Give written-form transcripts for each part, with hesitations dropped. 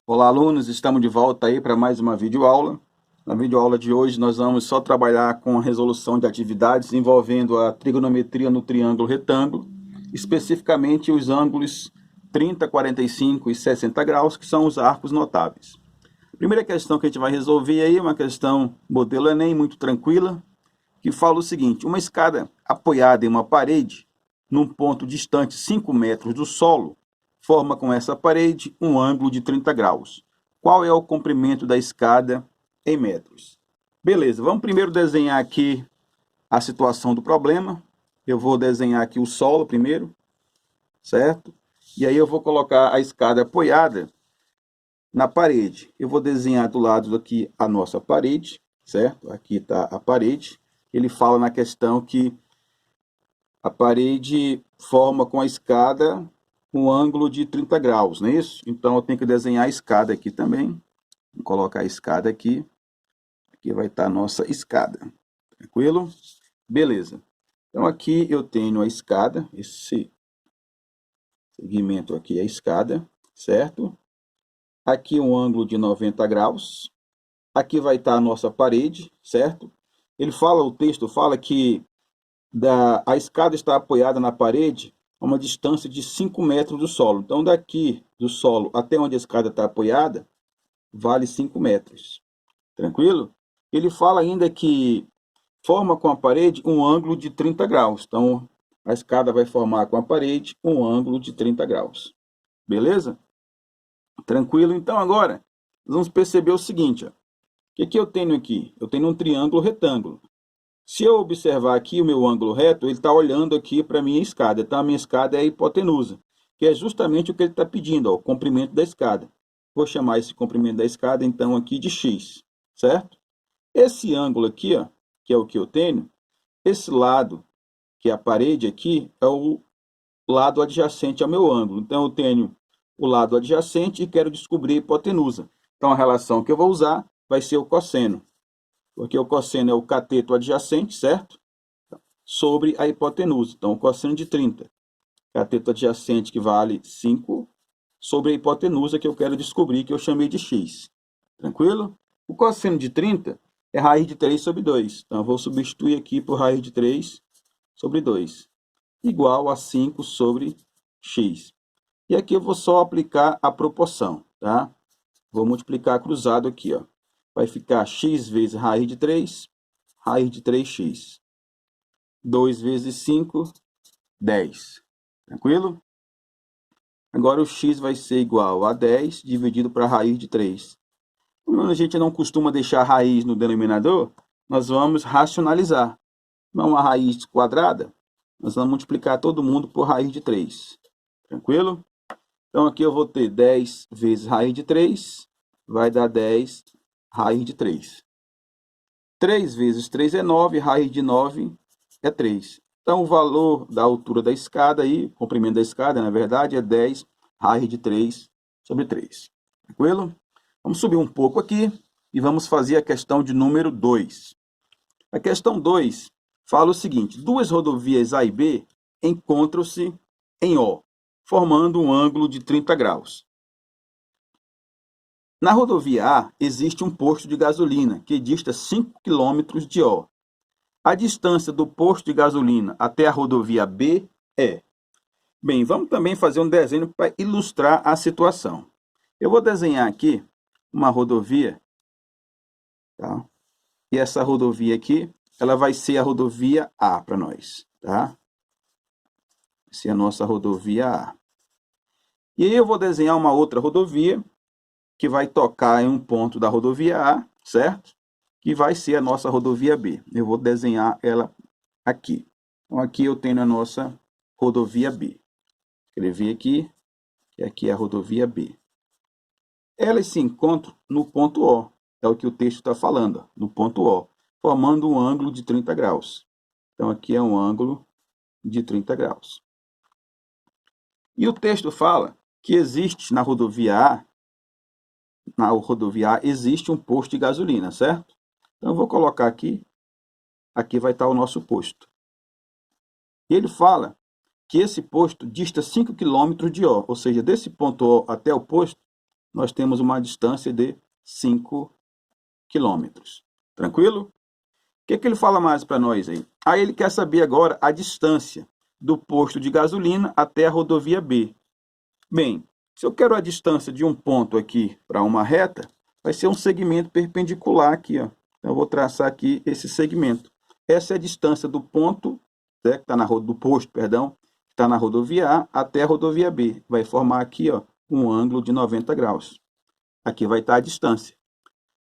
Olá, alunos, estamos de volta aí para mais uma videoaula. Na videoaula de hoje nós vamos só trabalhar com a resolução de atividades envolvendo a trigonometria no triângulo retângulo, especificamente os ângulos 30, 45 e 60 graus, que são os arcos notáveis. A primeira questão que a gente vai resolver aí é uma questão modelo Enem, muito tranquila, que fala o seguinte: uma escada apoiada em uma parede, num ponto distante 5 metros do solo, forma com essa parede um ângulo de 30 graus. Qual é o comprimento da escada em metros? Beleza, vamos primeiro desenhar aqui a situação do problema. Eu vou desenhar aqui o solo primeiro, certo? E aí eu vou colocar a escada apoiada na parede. Eu vou desenhar do lado aqui a nossa parede, certo? Aqui está a parede. Ele fala na questão que a parede forma com a escada um ângulo de 30 graus, não é isso? Então eu tenho que desenhar a escada aqui também. Vou colocar a escada aqui. Aqui vai estar a nossa escada. Tranquilo? Beleza. Então aqui eu tenho a escada, esse segmento aqui é a escada, certo? Aqui um ângulo de 90 graus. Aqui vai estar a nossa parede, certo? O texto fala que a escada está apoiada na parede a uma distância de 5 metros do solo. Então, daqui do solo até onde a escada está apoiada, vale 5 metros. Tranquilo? Ele fala ainda que forma com a parede um ângulo de 30 graus. Então, a escada vai formar com a parede um ângulo de 30 graus. Beleza? Tranquilo? Então, agora, nós vamos perceber o seguinte. Ó. O que eu tenho aqui? Eu tenho um triângulo retângulo. Se eu observar aqui o meu ângulo reto, ele está olhando aqui para a minha escada. Então, a minha escada é a hipotenusa, que é justamente o que ele está pedindo, ó, o comprimento da escada. Vou chamar esse comprimento da escada, então, aqui de x, certo? Esse ângulo aqui, ó, que é o que eu tenho, esse lado, que é a parede aqui, é o lado adjacente ao meu ângulo. Então, eu tenho o lado adjacente e quero descobrir a hipotenusa. Então, a relação que eu vou usar vai ser o cosseno, porque o cosseno é o cateto adjacente, certo? Sobre a hipotenusa. Então, o cosseno de 30, cateto adjacente que vale 5, sobre a hipotenusa que eu quero descobrir, que eu chamei de x. Tranquilo? O cosseno de 30 é raiz de 3 sobre 2. Então, eu vou substituir aqui por raiz de 3 sobre 2, igual a 5 sobre x. E aqui eu vou só aplicar a proporção, tá? Vou multiplicar cruzado aqui, ó. Vai ficar x vezes raiz de 3x. 2 vezes 5, 10. Tranquilo? Agora o x vai ser igual a 10 dividido para a raiz de 3. Como a gente não costuma deixar a raiz no denominador, nós vamos racionalizar. Não uma raiz quadrada, nós vamos multiplicar todo mundo por raiz de 3. Tranquilo? Então aqui eu vou ter 10 vezes raiz de 3, vai dar 10 raiz de 3. 3 vezes 3 é 9, raiz de 9 é 3. Então, o valor da altura da escada, aí, comprimento da escada, na verdade, é 10 raiz de 3 sobre 3. Tranquilo? Vamos subir um pouco aqui e vamos fazer a questão de número 2. A questão 2 fala o seguinte: duas rodovias A e B encontram-se em O, formando um ângulo de 30 graus. Na rodovia A, existe um posto de gasolina que dista 5 quilômetros de O. A distância do posto de gasolina até a rodovia B é... Bem, vamos também fazer um desenho para ilustrar a situação. Eu vou desenhar aqui uma rodovia, tá? E essa rodovia aqui, ela vai ser a rodovia A para nós, tá? Vai ser a nossa rodovia A. E aí eu vou desenhar uma outra rodovia que vai tocar em um ponto da rodovia A, certo? Que vai ser a nossa rodovia B. Eu vou desenhar ela aqui. Então, aqui eu tenho a nossa rodovia B. Escrevi aqui, que aqui é a rodovia B. Elas se encontram no ponto O, é o que o texto está falando, no ponto O, formando um ângulo de 30 graus. Então, aqui é um ângulo de 30 graus. E o texto fala que existe na rodovia A existe um posto de gasolina, certo? Então, eu vou colocar aqui vai estar o nosso posto. E ele fala que esse posto dista 5 km de O, ou seja, desse ponto O até o posto, nós temos uma distância de 5 quilômetros. Tranquilo? O que ele fala mais para nós aí? Aí ele quer saber agora a distância do posto de gasolina até a rodovia B. Bem, se eu quero a distância de um ponto aqui para uma reta, vai ser um segmento perpendicular aqui, ó. Então, eu vou traçar aqui esse segmento. Essa é a distância do ponto, né, que está do posto, perdão, que está na rodovia A até a rodovia B. Vai formar aqui, ó, um ângulo de 90 graus. Aqui vai estar a distância.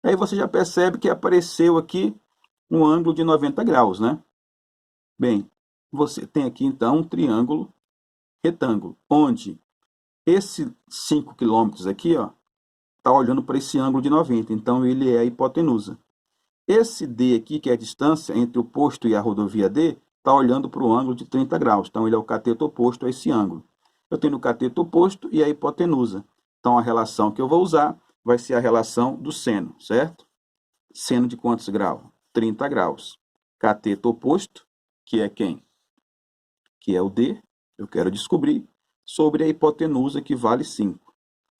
Aí você já percebe que apareceu aqui um ângulo de 90 graus, né? Bem, você tem aqui então um triângulo retângulo, onde esse 5 quilômetros aqui, ó, está olhando para esse ângulo de 90, então ele é a hipotenusa. Esse D aqui, que é a distância entre o posto e a rodovia D, está olhando para o ângulo de 30 graus, então ele é o cateto oposto a esse ângulo. Eu tenho o cateto oposto e a hipotenusa. Então a relação que eu vou usar vai ser a relação do seno, certo? Seno de quantos graus? 30 graus. Cateto oposto, que é quem? Que é o D, eu quero descobrir, sobre a hipotenusa, que vale 5.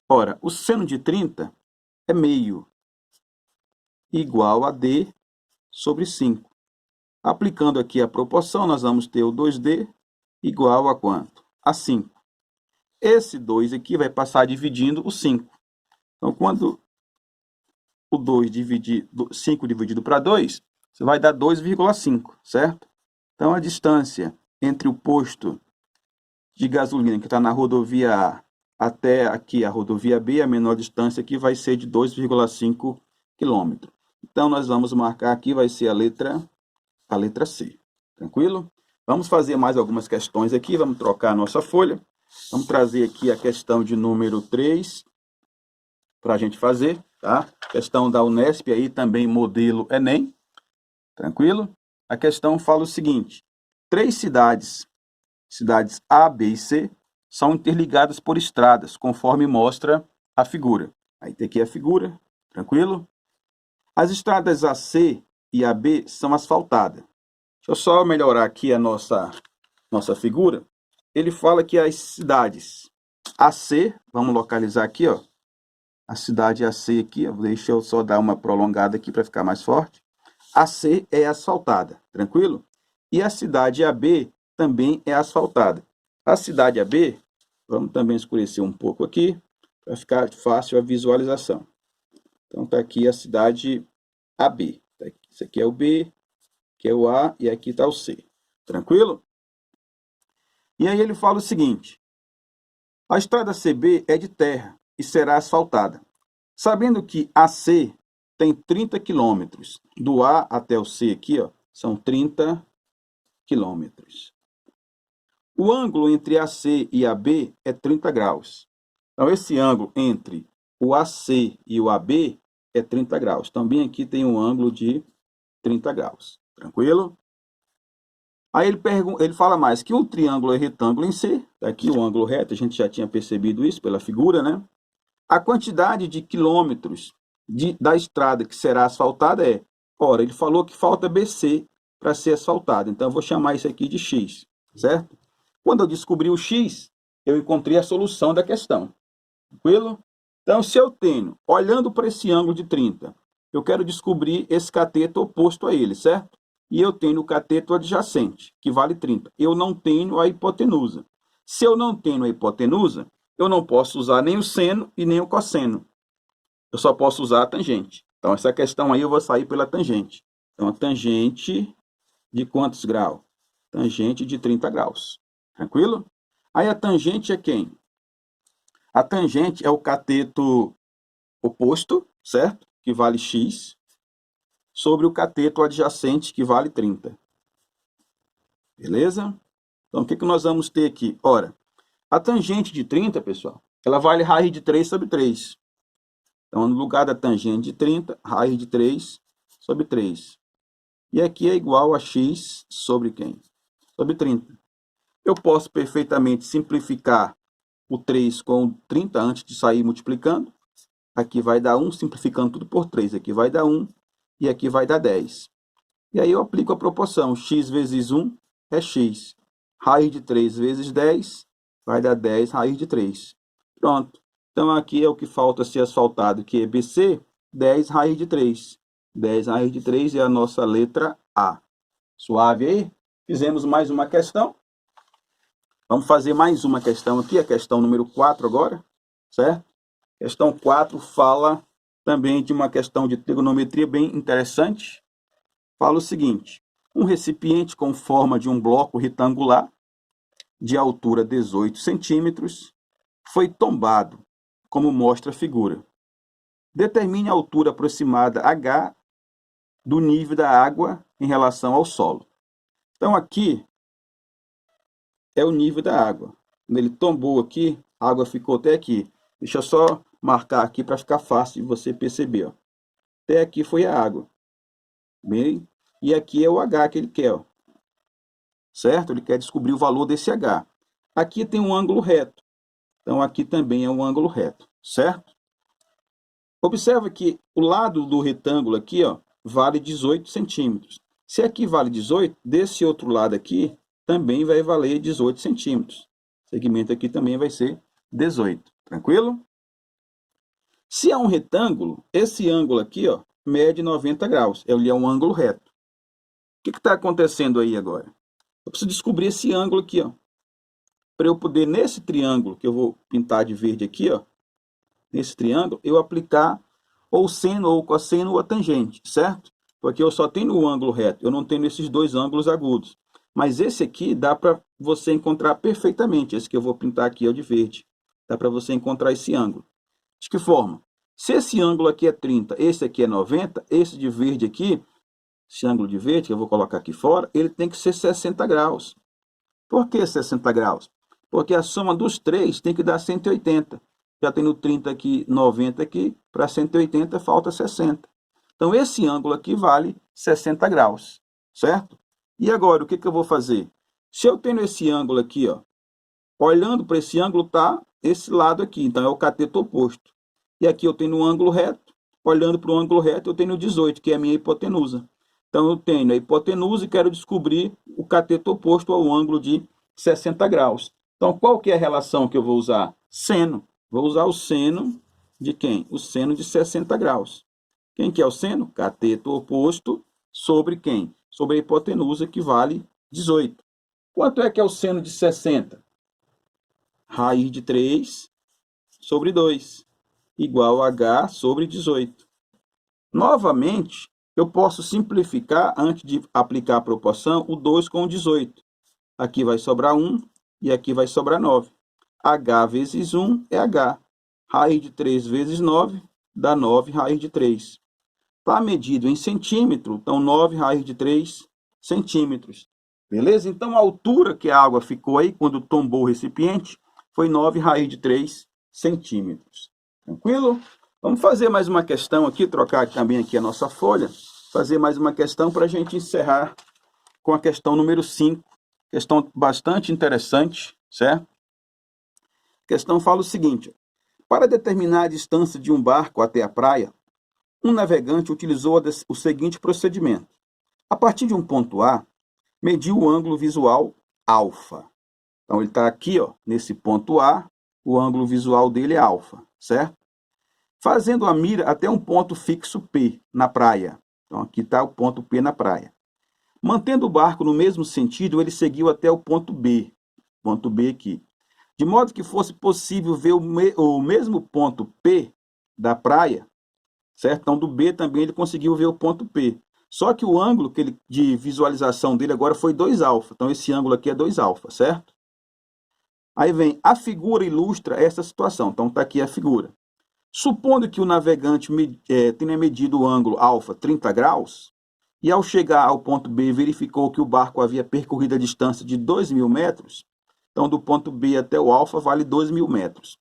Ora, o seno de 30 é meio, igual a D sobre 5. Aplicando aqui a proporção, nós vamos ter o 2D igual a quanto? A 5. Esse 2 aqui vai passar dividindo o 5. Então, quando o 5 dividido para 2, você vai dar 2,5, certo? Então, a distância entre o posto de gasolina que está na rodovia A até aqui a rodovia B, a menor distância aqui vai ser de 2,5 km. Então, nós vamos marcar aqui, vai ser a letra C. Tranquilo? Vamos fazer mais algumas questões aqui, vamos trocar a nossa folha. Vamos trazer aqui a questão de número 3 para a gente fazer, tá? Questão da Unesp aí, também modelo Enem. Tranquilo? A questão fala o seguinte: 3 cidades A, B e C, são interligadas por estradas, conforme mostra a figura. Aí tem aqui a figura, tranquilo? As estradas AC e AB são asfaltadas. Deixa eu só melhorar aqui a nossa figura. Ele fala que as cidades AC, vamos localizar aqui, ó. A cidade AC aqui, ó, deixa eu só dar uma prolongada aqui para ficar mais forte. AC é asfaltada, tranquilo? E a cidade AB também é asfaltada. A cidade AB, vamos também escurecer um pouco aqui, para ficar fácil a visualização. Então, está aqui a cidade AB. Isso aqui é o B, que é o A, e aqui está o C. Tranquilo? E aí ele fala o seguinte: a estrada CB é de terra e será asfaltada. Sabendo que AC tem 30 quilômetros, do A até o C aqui, ó, são 30 quilômetros. O ângulo entre AC e AB é 30 graus. Então, esse ângulo entre o AC e o AB é 30 graus. Também aqui tem um ângulo de 30 graus. Tranquilo? Aí ele fala mais que o triângulo é retângulo em C. Aqui o ângulo reto, a gente já tinha percebido isso pela figura, né? A quantidade de quilômetros da estrada que será asfaltada é... Ora, ele falou que falta BC para ser asfaltada. Então, eu vou chamar isso aqui de X, certo? Quando eu descobri o X, eu encontrei a solução da questão. Tranquilo? Então, se eu tenho, olhando para esse ângulo de 30, eu quero descobrir esse cateto oposto a ele, certo? E eu tenho o cateto adjacente, que vale 30. Eu não tenho a hipotenusa. Se eu não tenho a hipotenusa, eu não posso usar nem o seno e nem o cosseno. Eu só posso usar a tangente. Então, essa questão aí eu vou sair pela tangente. Então, a tangente de quantos graus? Tangente de 30 graus. Tranquilo? Aí a tangente é quem? A tangente é o cateto oposto, certo? Que vale x, sobre o cateto adjacente, que vale 30. Beleza? Então, o que nós vamos ter aqui? Ora, a tangente de 30, pessoal, ela vale raiz de 3 sobre 3. Então, no lugar da tangente de 30, raiz de 3 sobre 3. E aqui é igual a x sobre quem? Sobre 30. Eu posso perfeitamente simplificar o 3 com 30 antes de sair multiplicando. Aqui vai dar 1, simplificando tudo por 3. Aqui vai dar 1 e aqui vai dar 10. E aí eu aplico a proporção. X vezes 1 é x. Raiz de 3 vezes 10 vai dar 10 raiz de 3. Pronto. Então, aqui é o que falta ser asfaltado, que é BC, 10 raiz de 3. 10 raiz de 3 é a nossa letra A. Suave aí? Fizemos mais uma questão. Vamos fazer mais uma questão aqui, a questão número 4 agora, certo? Questão 4 fala também de uma questão de trigonometria bem interessante. Fala o seguinte: um recipiente com forma de um bloco retangular, de altura 18 centímetros, foi tombado, como mostra a figura. Determine a altura aproximada H do nível da água em relação ao solo. Então, aqui é o nível da água. Quando ele tombou aqui, a água ficou até aqui. Deixa eu só marcar aqui para ficar fácil de você perceber. Ó. Até aqui foi a água. Bem, e aqui é o H que ele quer. Ó. Certo? Ele quer descobrir o valor desse H. Aqui tem um ângulo reto. Então, aqui também é um ângulo reto. Certo? Observa que o lado do retângulo aqui ó, vale 18 centímetros. Se aqui vale 18, desse outro lado aqui também vai valer 18 centímetros. O segmento aqui também vai ser 18. Tranquilo? Se é um retângulo, esse ângulo aqui ó, mede 90 graus. Ele é um ângulo reto. O que está acontecendo aí agora? Eu preciso descobrir esse ângulo aqui. Para eu poder, nesse triângulo, que eu vou pintar de verde aqui, ó, nesse triângulo, eu aplicar ou seno, ou cosseno, ou a tangente, certo? Porque eu só tenho o ângulo reto, eu não tenho esses dois ângulos agudos. Mas esse aqui dá para você encontrar perfeitamente, esse que eu vou pintar aqui é o de verde. Dá para você encontrar esse ângulo. De que forma? Se esse ângulo aqui é 30, esse aqui é 90, esse de verde aqui, esse ângulo de verde que eu vou colocar aqui fora, ele tem que ser 60 graus. Por que 60 graus? Porque a soma dos três tem que dar 180. Já tem no 30 aqui, 90 aqui, para 180 falta 60. Então, esse ângulo aqui vale 60 graus, certo? E agora, o que eu vou fazer? Se eu tenho esse ângulo aqui, ó, olhando para esse ângulo, está esse lado aqui, então é o cateto oposto. E aqui eu tenho um ângulo reto, olhando para o ângulo reto, eu tenho 18, que é a minha hipotenusa. Então, eu tenho a hipotenusa e quero descobrir o cateto oposto ao ângulo de 60 graus. Então, qual que é a relação que eu vou usar? Seno. Vou usar o seno de quem? O seno de 60 graus. Quem que é o seno? Cateto oposto sobre quem? Sobre a hipotenusa, que vale 18. Quanto é que é o seno de 60? Raiz de 3 sobre 2, igual a H sobre 18. Novamente, eu posso simplificar, antes de aplicar a proporção, o 2 com o 18. Aqui vai sobrar 1 e aqui vai sobrar 9. H vezes 1 é H. Raiz de 3 vezes 9 dá 9 raiz de 3. Está medido em centímetro, então 9 raiz de 3 centímetros. Beleza? Então a altura que a água ficou aí quando tombou o recipiente foi 9 raiz de 3 centímetros. Tranquilo? Vamos fazer mais uma questão aqui, trocar também aqui a nossa folha. Fazer mais uma questão para a gente encerrar com a questão número 5. Questão bastante interessante, certo? A questão fala o seguinte: para determinar a distância de um barco até a praia, um navegante utilizou o seguinte procedimento. A partir de um ponto A, mediu o ângulo visual alfa. Então, ele está aqui, ó, nesse ponto A, o ângulo visual dele é alfa, certo? Fazendo a mira até um ponto fixo P, na praia. Então, aqui está o ponto P na praia. Mantendo o barco no mesmo sentido, ele seguiu até o ponto B aqui. De modo que fosse possível ver o mesmo ponto P da praia, certo? Então, do B também ele conseguiu ver o ponto P. Só que o ângulo de visualização dele agora foi 2α. Então, esse ângulo aqui é 2α, certo? Aí vem, a figura ilustra essa situação. Então, está aqui a figura. Supondo que o navegante tenha medido o ângulo alfa 30 graus, e ao chegar ao ponto B verificou que o barco havia percorrido a distância de 2.000 metros, então do ponto B até o alfa vale 2.000 metros.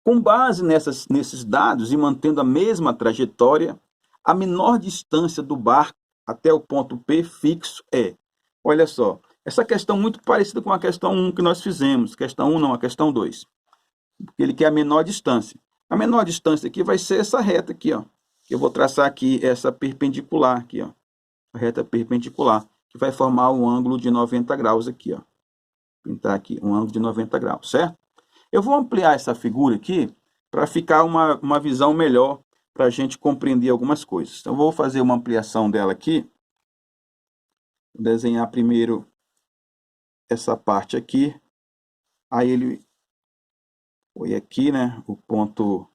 Com base nesses dados e mantendo a mesma trajetória, a menor distância do barco até o ponto P fixo é, olha só, essa questão muito parecida com a questão 1 que nós fizemos, questão 1 não, a questão 2, porque ele quer a menor distância. A menor distância aqui vai ser essa reta aqui, ó. Eu vou traçar aqui essa perpendicular aqui, ó. A reta perpendicular, que vai formar um ângulo de 90 graus aqui, ó. Pintar aqui um ângulo de 90 graus, certo? Eu vou ampliar essa figura aqui para ficar uma visão melhor para a gente compreender algumas coisas. Então, eu vou fazer uma ampliação dela aqui. Vou desenhar primeiro essa parte aqui. Aí ele foi aqui, né? O ponto.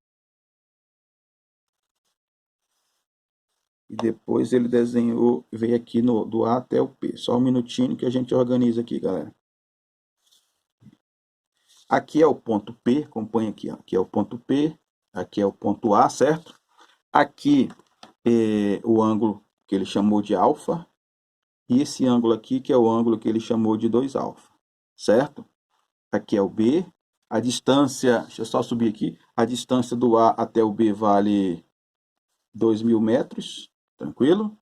E depois ele desenhou, veio aqui do A até o P. Só um minutinho que a gente organiza aqui, galera. Aqui é o ponto P, acompanha aqui, ó. Aqui é o ponto P, aqui é o ponto A, certo? Aqui é o ângulo que ele chamou de alfa, e esse ângulo aqui que é o ângulo que ele chamou de 2α, certo? Aqui é o B, a distância, deixa eu só subir aqui, a distância do A até o B vale 2.000 metros, tranquilo?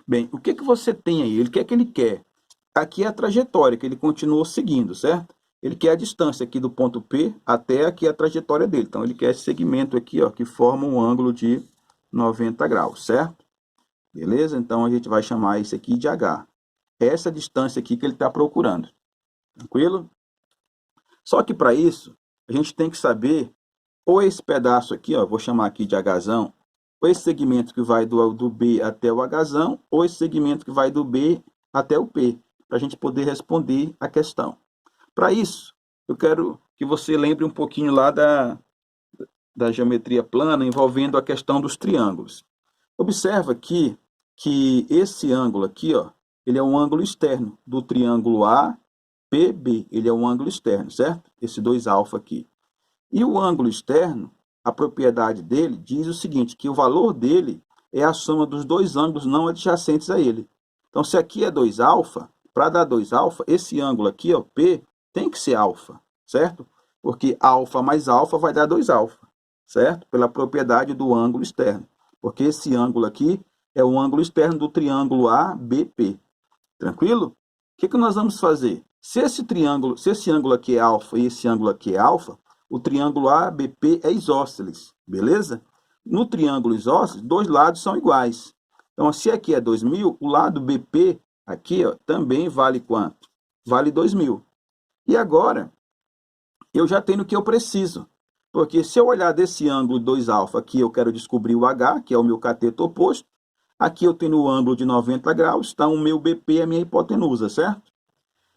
Bem, o que que você tem aí? O que é que ele quer? Aqui é a trajetória que ele continuou seguindo, certo? Ele quer a distância aqui do ponto P até aqui a trajetória dele. Então, ele quer esse segmento aqui, ó, que forma um ângulo de 90 graus, certo? Beleza? Então, a gente vai chamar esse aqui de H. Essa distância aqui que ele está procurando. Tranquilo? Só que para isso, a gente tem que saber, ou esse pedaço aqui, ó, vou chamar aqui de Hzão, ou esse segmento que vai do B até o Hzão, ou esse segmento que vai do B até o P, para a gente poder responder a questão. Para isso, eu quero que você lembre um pouquinho lá da geometria plana envolvendo a questão dos triângulos. Observa aqui que esse ângulo aqui, ó, ele é um ângulo externo do triângulo APB. Ele é um ângulo externo, certo? Esse 2α aqui. E o ângulo externo, a propriedade dele diz o seguinte, que o valor dele é a soma dos dois ângulos não adjacentes a ele. Então, se aqui é 2α, para dar 2α, esse ângulo aqui, ó, P, tem que ser alfa, certo? Porque alfa mais alfa vai dar 2α, certo? Pela propriedade do ângulo externo. Porque esse ângulo aqui é o ângulo externo do triângulo ABP. Tranquilo? O que nós vamos fazer? Se esse ângulo aqui é alfa e esse ângulo aqui é alfa, o triângulo ABP é isósceles, beleza? No triângulo isósceles, dois lados são iguais. Então, se aqui é 2.000, o lado BP aqui, ó, também vale quanto? Vale 2.000. E agora, eu já tenho o que eu preciso. Porque se eu olhar desse ângulo 2α aqui, eu quero descobrir o H, que é o meu cateto oposto. Aqui eu tenho o ângulo de 90 graus, então o meu BP é a minha hipotenusa, certo?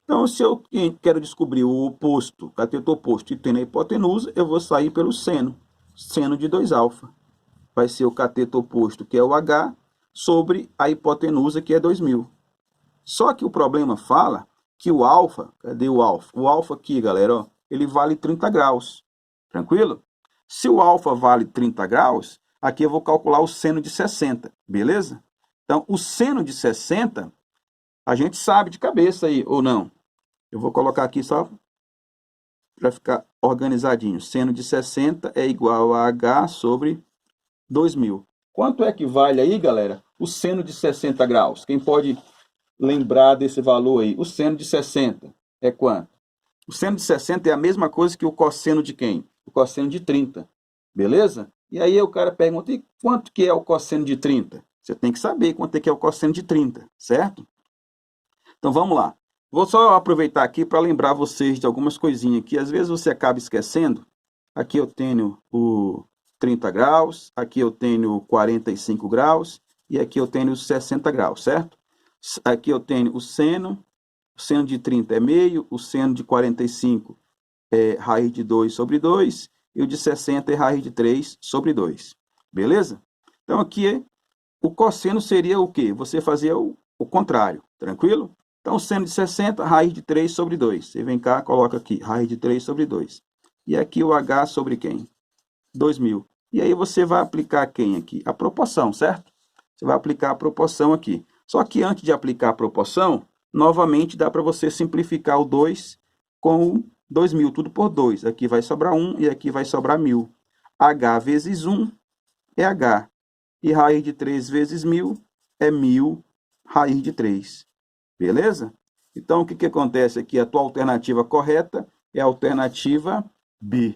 Então, se eu quero descobrir o oposto, cateto oposto, e tendo a hipotenusa, eu vou sair pelo seno de 2α. Vai ser o cateto oposto, que é o H, sobre a hipotenusa, que é 2.000. Só que o problema fala que o alfa, cadê o alfa? O alfa aqui, galera, ó, ele vale 30 graus, tranquilo? Se o alfa vale 30 graus, aqui eu vou calcular o seno de 60, beleza? Então, o seno de 60, a gente sabe de cabeça aí, ou não? Eu vou colocar aqui só para ficar organizadinho. Seno de 60 é igual a H sobre 2.000. Quanto é que vale aí, galera, o seno de 60 graus? Quem pode lembrar desse valor aí? O seno de 60 é quanto? O seno de 60 é a mesma coisa que o cosseno de quem? O cosseno de 30, beleza? E aí o cara pergunta, e quanto que é o cosseno de 30? Você tem que saber quanto é que é o cosseno de 30, certo? Então vamos lá. Vou só aproveitar aqui para lembrar vocês de algumas coisinhas que às vezes você acaba esquecendo. Aqui eu tenho o 30 graus, aqui eu tenho 45 graus e aqui eu tenho 60 graus, certo? Aqui eu tenho o seno de 30 é meio, o seno de 45 é raiz de 2 sobre 2 e o de 60 é raiz de 3 sobre 2, beleza? Então aqui o cosseno seria o quê? Você fazia o contrário, tranquilo? Então, seno de 60, raiz de 3 sobre 2. Você vem cá, coloca aqui, raiz de 3 sobre 2. E aqui o H sobre quem? 2.000. E aí você vai aplicar quem aqui? A proporção, certo? Você vai aplicar a proporção aqui. Só que antes de aplicar a proporção, novamente dá para você simplificar o 2 com o 2.000, tudo por 2. Aqui vai sobrar 1 e aqui vai sobrar 1.000. H vezes 1 é H. E raiz de 3 vezes 1.000 é 1.000 raiz de 3. Beleza? Então, o que acontece aqui? A tua alternativa correta é a alternativa B.